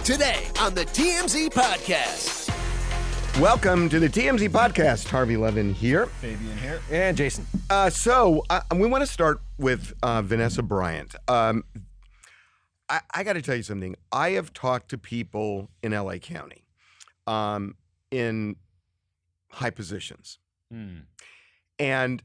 Today on the TMZ Podcast. Welcome to the TMZ Podcast. Harvey Levin here. Fabian here. And Jason. So we want to start with Vanessa Bryant. I got to tell you something. I have talked to people in LA County in high positions. And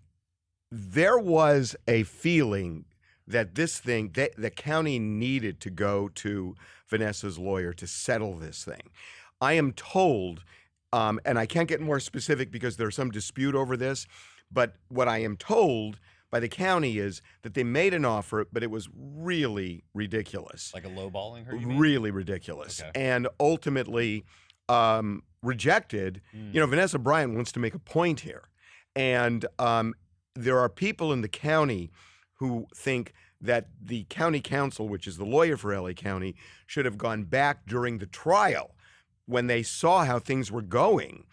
there was a feeling that this thing, the county needed to go to Vanessa's lawyer to settle this thing. I am told, and I can't get more specific because there's some dispute over this, but what I am told by the county is that they made an offer, but it was really ridiculous. Like a lowballing her, you mean? Really ridiculous. Okay. And ultimately rejected. You know, Vanessa Bryant wants to make a point here. And there are people in the county who think that the county council, which is the lawyer for LA County, should have gone back during the trial when they saw how things were going,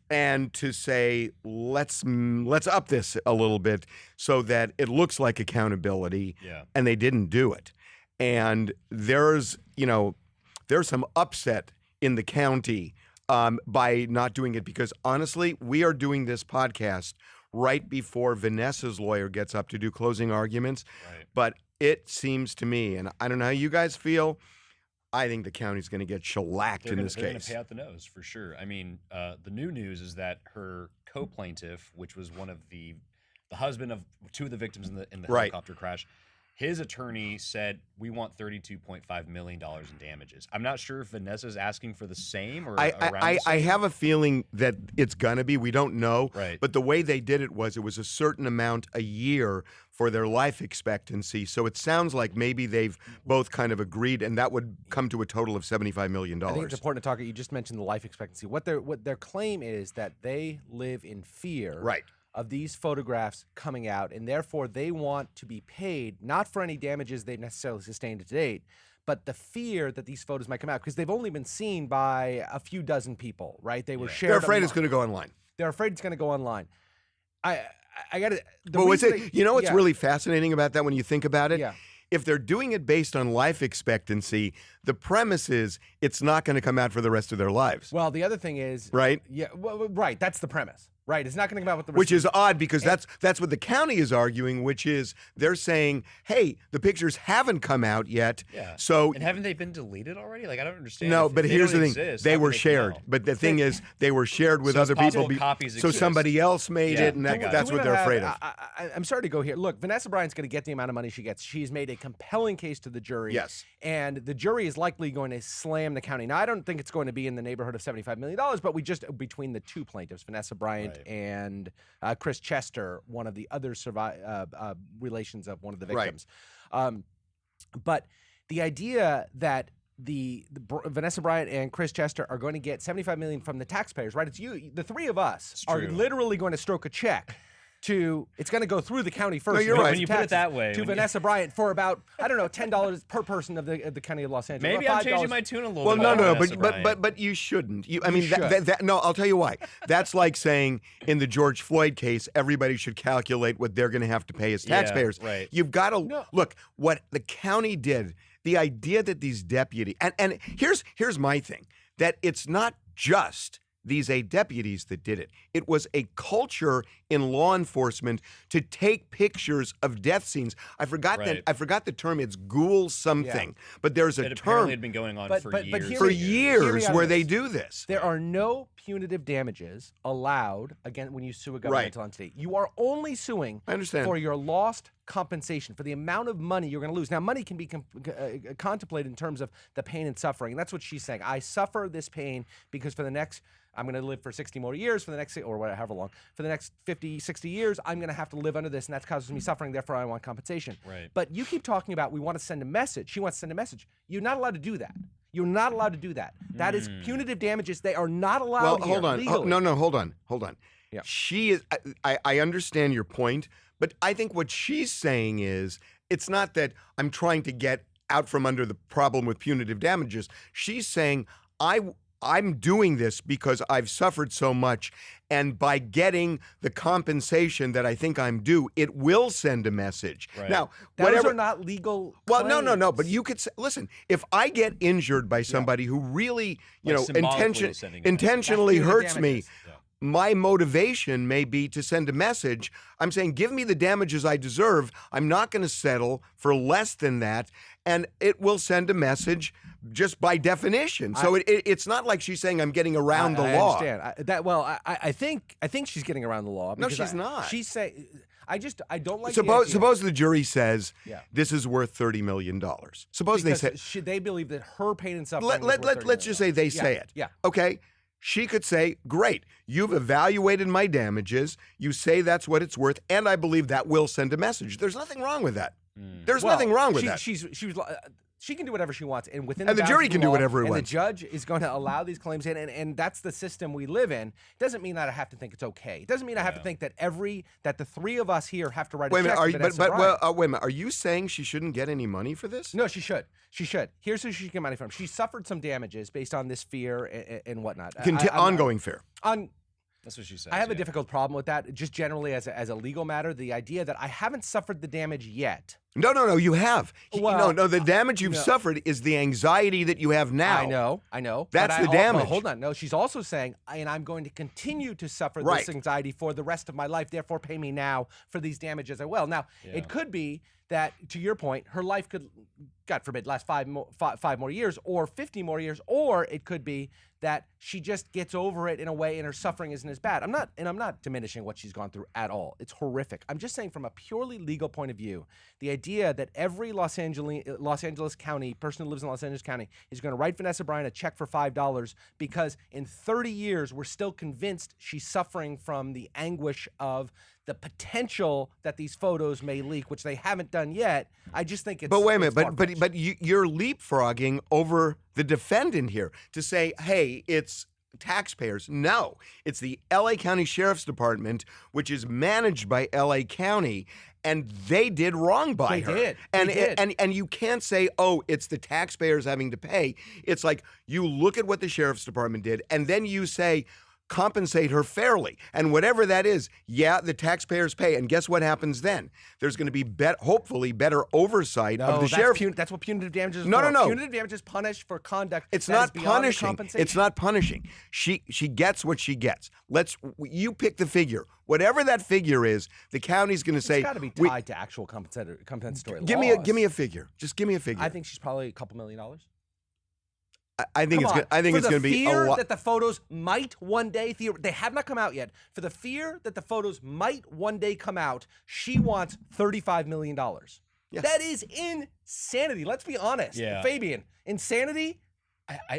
and to say, let's up this a little bit so that it looks like accountability, and they didn't do it. And there's some upset in the county by not doing it, because honestly, we are doing this podcast right before Vanessa's lawyer gets up to do closing arguments. Right. But it seems to me, and I don't know how you guys feel, I think the county's going to get shellacked in this case. They're going to pay out the nose, for sure. I mean, the new news is that her co-plaintiff, which was one of the husband of two of the victims in the helicopter crash, his attorney said, we want $32.5 million in damages. I'm not sure if Vanessa's asking for the same or around the same. I have a feeling that it's going to be. We don't know. Right. But the way they did it was a certain amount a year for their life expectancy. So it sounds like maybe they've both kind of agreed, and that would come to a total of $75 million. I think it's important to talk. You just mentioned the life expectancy. What their claim is that they live in fear. Right. Of these photographs coming out, and therefore they want to be paid not for any damages they've necessarily sustained to date, but the fear that these photos might come out, because they've only been seen by a few dozen people, right? They were shared. They're afraid it's going to go online. They're afraid it's going to go online. I got to. But what's really fascinating about that when you think about it? Yeah. If they're doing it based on life expectancy, the premise is it's not going to come out for the rest of their lives. Well, the other thing is, right? Yeah, well, right. That's the premise. Right, it's not going to come out with the rest. Which is odd, because that's what the county is arguing, which is they're saying, hey, the pictures haven't come out yet. Yeah. So and haven't they been deleted already? Like, I don't understand. No, but here's the thing: they were shared. But the thing is, they were shared with other people. Copies so exist. Somebody else made it, and that's what they're afraid of. I'm sorry to go here. Look, Vanessa Bryant's going to get the amount of money she gets. She's made a compelling case to the jury. Yes. And the jury is likely going to slam the county. Now, I don't think it's going to be in the neighborhood of $75 million, but between the two plaintiffs, Vanessa Bryant and Chris Chester, one of the other relations of one of the victims. Right. But the idea that the Vanessa Bryant and Chris Chester are going to get $75 million from the taxpayers, right? It's you, the three of us, are literally going to stroke a check. It's going to go through the county first. No, you're right. When you put it that way. To Vanessa Bryant for about, I don't know, $10 per person of the county of Los Angeles. Maybe I'm changing my tune a little bit. Well, no, but you shouldn't. No, I'll tell you why. That's like saying in the George Floyd case, everybody should calculate what they're going to have to pay as taxpayers. Yeah, right. You've got to look what the county did. The idea that these deputies, and here's my thing, that it's not just these 8 deputies that did it. It was a culture in law enforcement to take pictures of death scenes. I forgot the term. It's ghoul something. But there's a term. Apparently had been going on for years. For years where they do this. There are no punitive damages allowed again when you sue a governmental entity. You are only suing for your lost compensation, for the amount of money you're going to lose. Now, money can be contemplated in terms of the pain and suffering. And that's what she's saying. I suffer this pain because for the next, I'm going to live for 60 more years, for the next, or whatever, however long, for the next 50, 60 years, I'm going to have to live under this, and that causes me suffering, therefore I want compensation. Right. But you keep talking about we want to send a message. She wants to send a message. You're not allowed to do that. You're not allowed to do that. That is punitive damages. They are not allowed Well, hold on. legally. No, hold on. Yeah. She is, I understand your point, but I think what she's saying is, it's not that I'm trying to get out from under the problem with punitive damages. She's saying, I'm doing this because I've suffered so much, and by getting the compensation that I think I'm due, it will send a message. Right. Now, Those whatever. are not legal. Well, no. claims. But you could say, listen, if I get injured by somebody who really, Like symbolically sending a intentionally That's hurts me, damages. my motivation may be to send a message. I'm saying, give me the damages I deserve. I'm not going to settle for less than that. And it will send a message just by definition. So it's not like she's saying I'm getting around the law. I understand. I think she's getting around the law. No, because she's not. She's saying, I don't like. Suppose the jury says Yeah. this is worth $30 million. Suppose they say, should they believe that her pain and suffering? let's just say they say it. Yeah. Okay. She could say, great, you've evaluated my damages. You say that's what it's worth, and I believe that will send a message. There's nothing wrong with that. There's nothing wrong with that. She can do whatever she wants, and within And the jury bounds of can the do law, whatever it and wants. the judge is going to allow these claims in, and that's the system we live in. Doesn't mean that I have to think it's okay. It doesn't mean I have to think that the three of us here have to write a check. Wait a minute, to Vanessa Bryant. wait a minute. Are you saying she shouldn't get any money for this? No, she should. She should. Here's who she should get money from. She suffered some damages based on this fear and whatnot. Ongoing fear. That's what she says. I have a difficult problem with that, just generally as a legal matter. The idea that I haven't suffered the damage yet. No, you have. Well, no, the damage you've suffered is the anxiety that you have now. I know. That's but the damage. Hold on. No, she's also saying, and I'm going to continue to suffer Right. this anxiety for the rest of my life. Therefore, pay me now for these damages I will. Now, it could be that, to your point, her life could, God forbid, last five more years or 50 more years, or it could be that she just gets over it in a way and her suffering isn't as bad. I'm not diminishing what she's gone through at all. It's horrific. I'm just saying from a purely legal point of view, the idea that every Los Angeles County person who lives in Los Angeles County is going to write Vanessa Bryant a check for $5 because in 30 years we're still convinced she's suffering from the anguish of the potential that these photos may leak, which they haven't done yet. I just think it's. But wait a minute. far-fetched. But you're leapfrogging over the defendant here to say, hey, it's taxpayers. No, it's the LA County Sheriff's Department, which is managed by LA County, and they did wrong by her. They did. And you can't say, oh, it's the taxpayers having to pay. It's like you look at what the Sheriff's Department did, and then you say, compensate her fairly. And whatever that is, the taxpayers pay. And guess what happens then? There's going to be hopefully better oversight of the sheriff. That's what punitive damages. No. Punitive damages punish for conduct. It's that not is beyond the punishing. compensation. It's not punishing. She gets what she gets. You pick the figure. Whatever that figure is, the county's going to say. It's got to be tied to actual compensatory laws. Give me a figure. Just give me a figure. I think she's probably a couple $1 million. I think it's going to be a fear lot. that the photos might one day, they have not come out yet. For the fear that the photos might one day come out, she wants $35 million. Yeah. That is insanity. Let's be honest. Yeah. Fabian, insanity?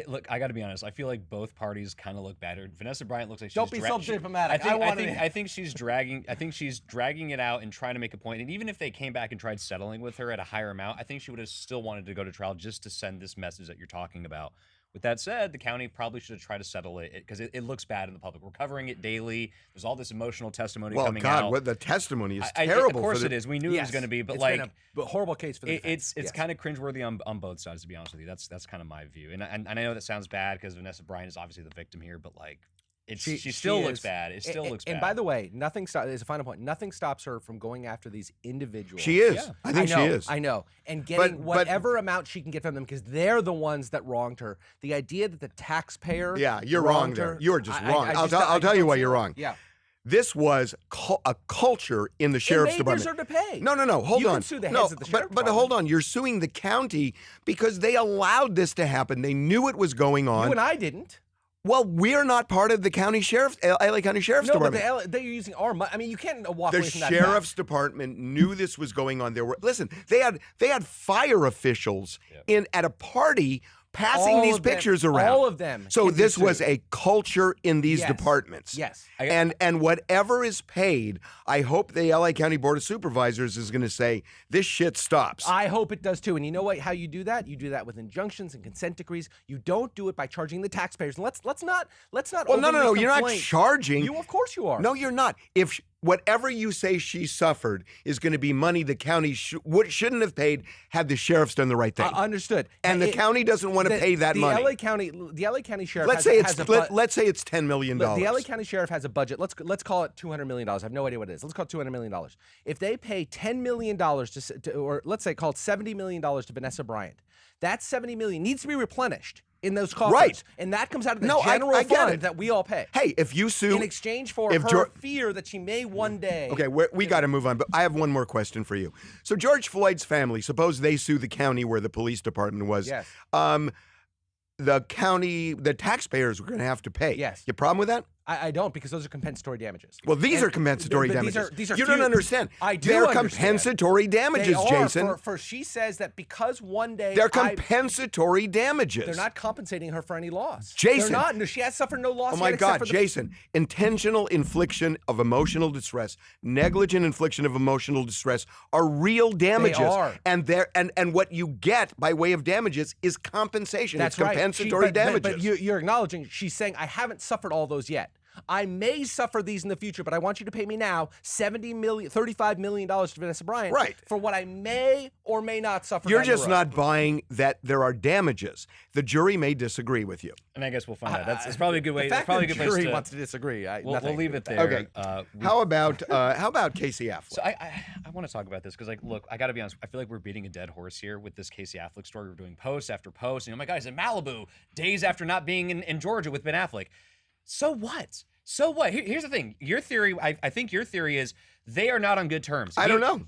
Look, I got to be honest. I feel like both parties kind of look battered. Vanessa Bryant looks like she's Don't be so diplomatic. I think she's dragging it out and trying to make a point. And even if they came back and tried settling with her at a higher amount, I think she would have still wanted to go to trial just to send this message that you're talking about. With that said, the county probably should have tried to settle it because it looks bad in the public. We're covering it daily. There's all this emotional testimony coming out. What the testimony is terrible. Of course it is. We knew it was going to be, but it's been a horrible case for the defense. It's kind of cringeworthy on both sides, to be honest with you. That's kind of my view. And I know that sounds bad because Vanessa Bryant is obviously the victim here, but like. She still looks bad. It still looks bad. And by the way, as a final point, nothing stops her from going after these individuals. She is. Yeah. I think she is. I know. And getting whatever amount she can get from them because they're the ones that wronged her. The idea that the taxpayer you're wrong there. You're just wrong. I'll tell you why you're wrong. Yeah. This was a culture in the sheriff's department. They deserve to pay. No. Hold you on. Can sue the heads of the sheriff's but hold on. You're suing the county because they allowed this to happen. They knew it was going on. You and I didn't. Well, we're not part of the county sheriff's, LA County Sheriff's Department. No, but they're using our money. I mean, you can't walk away from that. The sheriff's department knew this was going on. They had fire officials at a party passing these pictures around. All of them. So this was a culture in these departments. Yes. And whatever is paid, I hope the LA County Board of Supervisors is going to say this shit stops. I hope it does too. And you know what? How you do that? You do that with injunctions and consent decrees. You don't do it by charging the taxpayers. And let's not. Well, no. You're not charging. Of course you are. No, you're not. whatever you say she suffered is going to be money the county shouldn't have paid had the sheriffs done the right thing. Understood. And the county doesn't want to pay that money. The LA County sheriff. Let's say it's $10 million. The LA County sheriff has a budget. Let's call it $200 million. I have no idea what it is. Let's call it $200 million. If they pay $10 million or let's say call it $70 million to Vanessa Bryant, that $70 million needs to be replenished in those coffers. Right. And that comes out of the general fund that we all pay. Hey, if you sue... in exchange for her fear that she may one day... Okay, we got to move on, but I have one more question for you. So George Floyd's family, suppose they sue the county where the police department was. Yes. The taxpayers were going to have to pay. Yes. You have a problem with that? I don't, because those are compensatory damages. Well, these are compensatory damages. These are you don't understand. I do They're understand. compensatory damages, They are, Jason. For she says that because one day they're compensatory damages. They're not compensating her for any loss. Jason. They're not. No, she has suffered no loss. Oh my God, Jason. Intentional infliction of emotional distress, negligent infliction of emotional distress are real damages. They are. And what you get by way of damages is compensation. That's it's compensatory damages. But you're acknowledging, she's saying, I haven't suffered all those yet. I may suffer these in the future, but I want you to pay me now $35 million to Vanessa Bryant for what I may or may not suffer. You're just not buying that there are damages. The jury may disagree with you. And I guess we'll find out. That's probably a good way. The fact probably a that good the place jury to, wants to disagree. We'll leave it there. Okay. How about Casey Affleck? So I want to talk about this because, like, look, I got to be honest. I feel like we're beating a dead horse here with this Casey Affleck story. We're doing post after post. And, oh my God, he's in Malibu days after not being in Georgia with Ben Affleck. So what? So what? Here's the thing. Your theory, I think your theory is they are not on good terms. I don't know.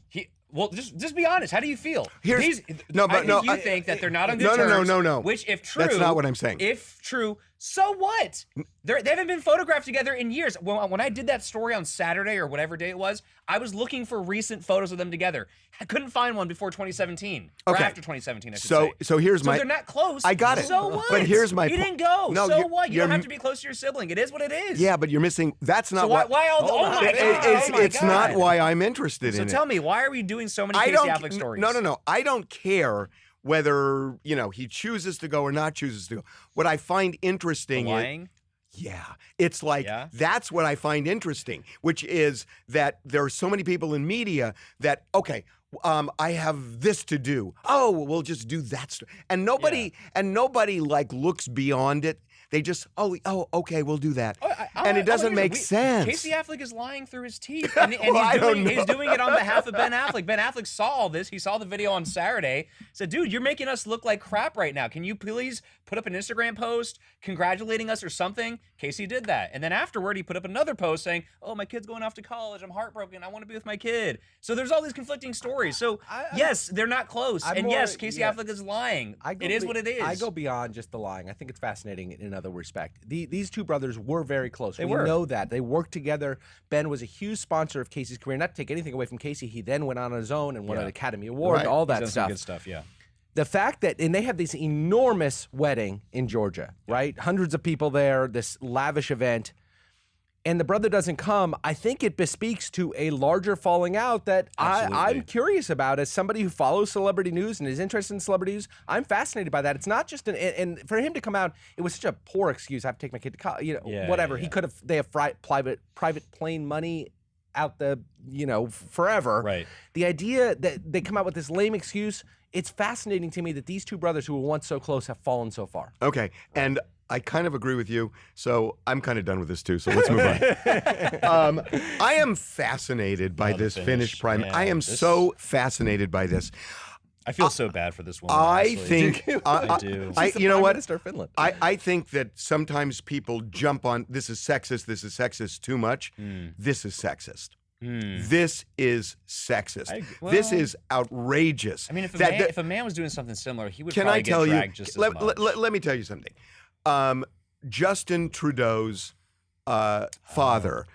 Well, just be honest. How do you feel? You think that they're not on good terms. No. Which, if true, that's not what I'm saying. If true, so what? They haven't been photographed together in years. When I did that story on Saturday or whatever day it was, I was looking for recent photos of them together. I couldn't find one before 2017 or after 2017. I should say. So here's my. So they're not close. I got it. So what? But here's my. You didn't go. No, so what? You don't have to be close to your sibling. It is what it is. Yeah, but you're missing. That's not so why all the. Oh my God! It's not why I'm interested in it. So tell me, why are we doing so many Casey Affleck stories? No. I don't care whether he chooses to go or not chooses to go. What I find interesting the lying. Yeah, it's like that's what I find interesting, which is that there are so many people in media that I have this to do. Oh, we'll just do that, and nobody like looks beyond it. They just, okay, we'll do that. And it doesn't make sense. Casey Affleck is lying through his teeth. And, he's doing it on behalf of Ben Affleck. Ben Affleck saw all this. He saw the video on Saturday. Said, dude, you're making us look like crap right now. Can you please put up an Instagram post congratulating us or something? Casey did that. And then afterward, he put up another post saying, oh, my kid's going off to college. I'm heartbroken. I want to be with my kid. So there's all these conflicting stories. So, yes, they're not close. Yes, Casey Affleck is lying. It is what it is. I go beyond just the lying. I think it's fascinating in another respect. These two brothers were very close. We know that. They worked together. Ben was a huge sponsor of Casey's career. Not to take anything away from Casey, he then went on his own and won an Academy Award, all that stuff. Some good stuff, yeah. The fact that, and they have this enormous wedding in Georgia, right? Hundreds of people there, this lavish event, and the brother doesn't come, I think it bespeaks to a larger falling out that I'm curious about. As somebody who follows celebrity news and is interested in celebrity news, I'm fascinated by that. It's not just and for him to come out, it was such a poor excuse. I have to take my kid to college, whatever. He could have, they have private plane money out the, forever. Right. The idea that they come out with this lame excuse, it's fascinating to me that these two brothers who were once so close have fallen so far. Okay. And I kind of agree with you, so I'm kind of done with this too, so let's move on. I am fascinated by this Finnish prime. I am so fascinated by this. I feel so bad for this woman. I think I do. You know what? Minister of Finland. I think that sometimes people jump on this is sexist too much. This is sexist. This is sexist. This is outrageous. I mean, if a man was doing something similar, he would probably get dragged just as much. Let me tell you something. Justin Trudeau's father.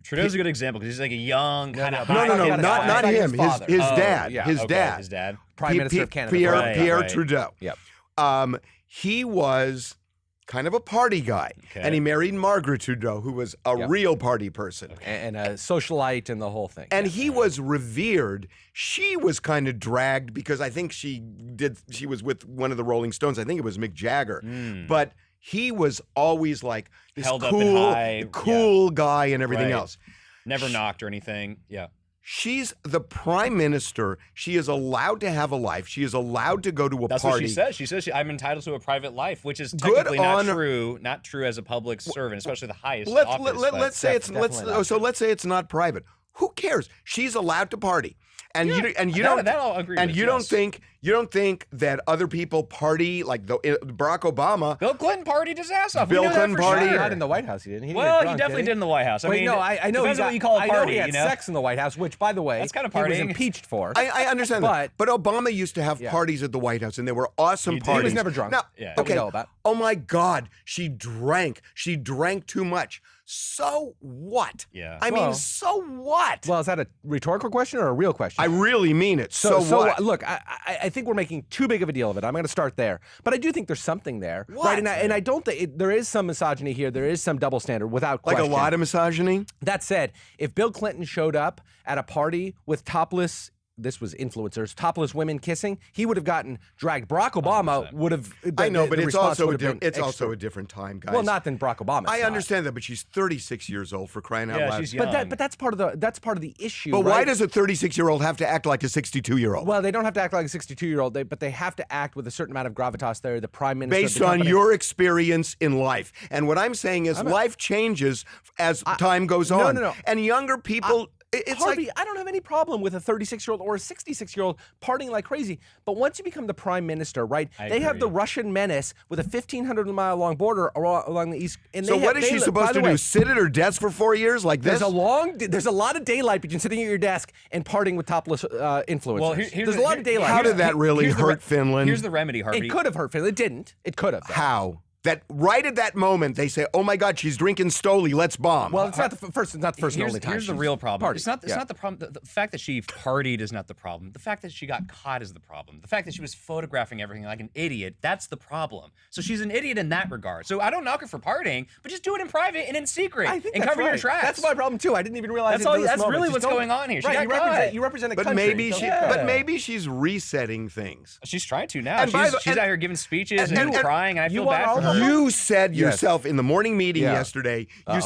Trudeau's a good example because he's like a young kind of. No, not him. His dad. His dad. Prime Minister of Canada. Pierre Trudeau. Yep. He was kind of a party guy, and he married Margaret Trudeau, who was a real party person, and a socialite and the whole thing. And he was revered. She was kind of dragged because I think she was with one of the Rolling Stones. I think it was Mick Jagger, but he was always like this cool guy and everything else. Never knocked or anything. Yeah. She's the prime minister. She is allowed to have a life. She is allowed to go to a That's party. what she says. She says, I'm entitled to a private life, which is technically not true. Not true as a public servant, especially the highest office. Let's say it's not private. Who cares? She's allowed to party. And you don't I'll agree and with, you don't think that other people party like Barack Obama. Bill Clinton partied his ass off. Bill We know Clinton that for partied. sure. Not in the White House, he didn't. He definitely did in the White House. I mean, no, I know depends he on what you call a I party. know he had sex in the White House, which, by the way, That's kind of he was partying. impeached for. I understand that. But Obama used to have parties at the White House, and they were awesome parties. He was never drunk. Now, That we know about. Oh my God, she drank. She drank too much. So what? Yeah. I mean, so what? Well, is that a rhetorical question or a real question? I really mean it. So what? Look, I think we're making too big of a deal of it. I'm going to start there, but I do think there's something there, right? And I don't think there is some misogyny here. There is some double standard, without question. Like a lot of misogyny. That said, if Bill Clinton showed up at a party with topless. This was influencers, topless women kissing. He would have gotten dragged. Barack Obama would have. I know, but it's also a different time, guys. Well, not than Barack Obama. I understand that, but she's 36 years old, for crying out loud. She's young. But that's part of the issue. But right? why does a 36-year-old have to act like a 62-year-old? Well, they don't have to act like a 62-year-old, but they have to act with a certain amount of gravitas. They're the prime minister. Based on your experience in life. And what I'm saying is life changes as time goes on. No. And younger people... It's Harvey, I don't have any problem with a 36-year-old or a 66-year-old partying like crazy. But once you become the prime minister, right? They have the Russian menace with a 1,500-mile-long border along the east. And so what is she supposed to do? Sit at her desk for 4 years like this? There's a lot of daylight between sitting at your desk and partying with topless influencers. Well, there's a lot of daylight. How did that really hurt Finland? Here's the remedy, Harvey. It could have hurt Finland. It didn't. It could have. How? That right at that moment they say, "Oh my God, she's drinking Stoli. Let's bomb." Well, it's not the first. It's not the first and only time. Here's the real problem. Partied. It's not the problem. The fact that she partied is not the problem. The fact that she got caught is the problem. The fact that she was photographing everything like an idiot, that's the problem. So she's an idiot in that regard. So I don't knock her for partying, but just do it in private and in secret. I think and that's cover your right. tracks. That's my problem too. I didn't even realize That's really what's going on here. She Right, got you represent a but country. maybe she's resetting things. She's trying to now. And She's out here giving speeches and crying, and I feel bad for her. You said yourself in the morning meeting yesterday, you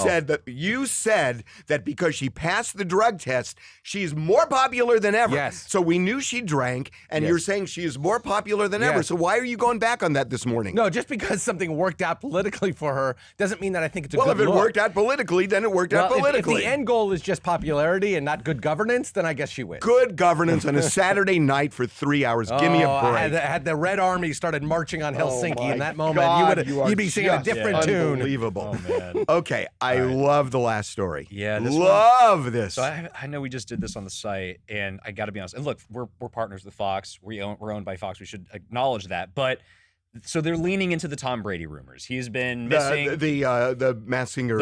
said that because she passed the drug test, she's more popular than ever. Yes. So we knew she drank, and you're saying she is more popular than ever. So why are you going back on that this morning? No, just because something worked out politically for her doesn't mean that I think it's a good Well, if it look. worked out politically, then it worked out politically. If the end goal is just popularity and not good governance, then I guess she wins. Good governance on a Saturday night for 3 hours. Give me a break. Had the Red Army started marching on Helsinki in that moment, you'd be singing a different tune. Unbelievable. Oh, man. Okay, I love the last story. Yeah, love this. So I know we just did this on the site, and I got to be honest. And look, we're partners with Fox. We're owned by Fox. We should acknowledge that. But so they're leaning into the Tom Brady rumors. He's been missing the Masked Singer.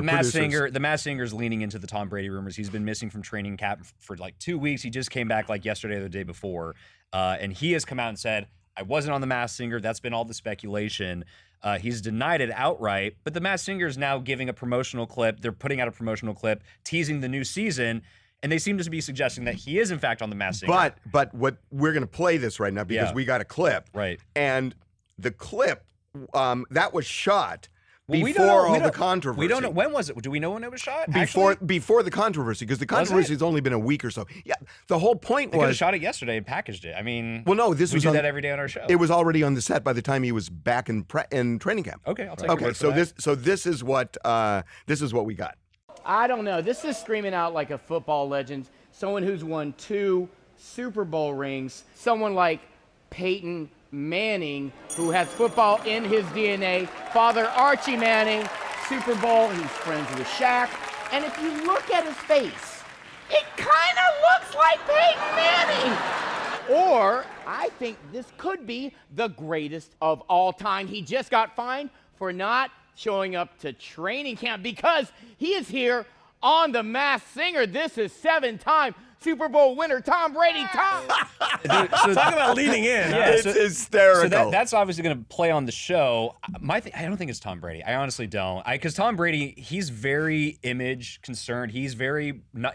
The Masked Singer's leaning into the Tom Brady rumors. He's been missing from training camp for like 2 weeks. He just came back like yesterday or the day before, and he has come out and said, "I wasn't on the Masked Singer." That's been all the speculation. He's denied it outright, but the Masked Singer is now giving a promotional clip. They're putting out a promotional clip teasing the new season, and they seem to be suggesting that he is in fact on the Masked Singer. But what we're going to play this right now because we got a clip, right? And the clip that was shot before all the controversy. We don't know when was it. Do we know when it was shot? Before the controversy, because the controversy has only been a week or so. Yeah, the whole point they was could have shot it yesterday and packaged it. I mean, well, no, we do that every day on our show. It was already on the set by the time he was back in training camp. Okay, I'll take your word for that. This is what we got. I don't know. This is screaming out like a football legend, someone who's won 2 Super Bowl rings, someone like Peyton Manning, who has football in his DNA. Father Archie Manning, Super Bowl. He's friends with Shaq. And if you look at his face, it kind of looks like Peyton Manning. Or I think this could be the greatest of all time. He just got fined for not showing up to training camp because he is here on the Masked Singer. This is 7-time Super Bowl winner Tom Brady. So talk about leaning in. Yeah, it's hysterical. So that's obviously going to play on the show. I don't think it's Tom Brady. I honestly don't. Because Tom Brady, he's very image concerned. He's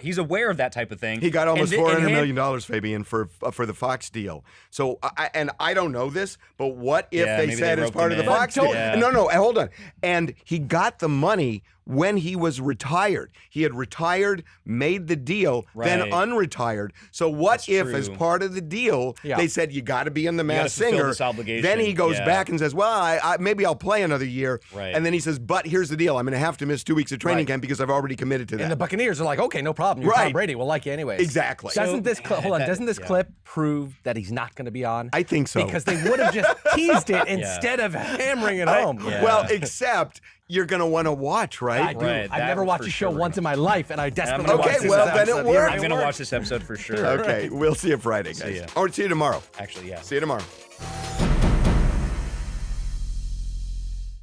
he's aware of that type of thing. He got almost $400 million, Fabian, for the Fox deal. So I don't know this, but what if they said as part of the Fox deal? Yeah. No, hold on. And he got the money when he was retired. He had retired, made the deal, then Right. unretired. So what That's if, true. as part of the deal, they said you got to be in the gotta Masked fulfill Singer? this obligation. Then he goes Yeah. back and says, "Well, I maybe I'll play another year." Right. And then he says, "But here's the deal: I'm going to have to miss 2 weeks of training Right. camp because I've already committed to that." And the Buccaneers are like, okay, no problem. You're Tom Right. Brady. We'll like you anyways. Exactly. Doesn't this clip, hold on? that- Doesn't this yeah. clip prove that he's not going to be on? I think so. Because they would have just teased it instead of hammering it home. Yeah. Well, except you're going to want to watch, I right? do. Right, I've that never watched for a show sure. once in my life, and I desperately gonna watched watch this this then it episode. worked. I'm going to watch this episode for sure. Okay, we'll see you Friday, guys. ya. Or see you tomorrow. Actually, yeah. See you tomorrow.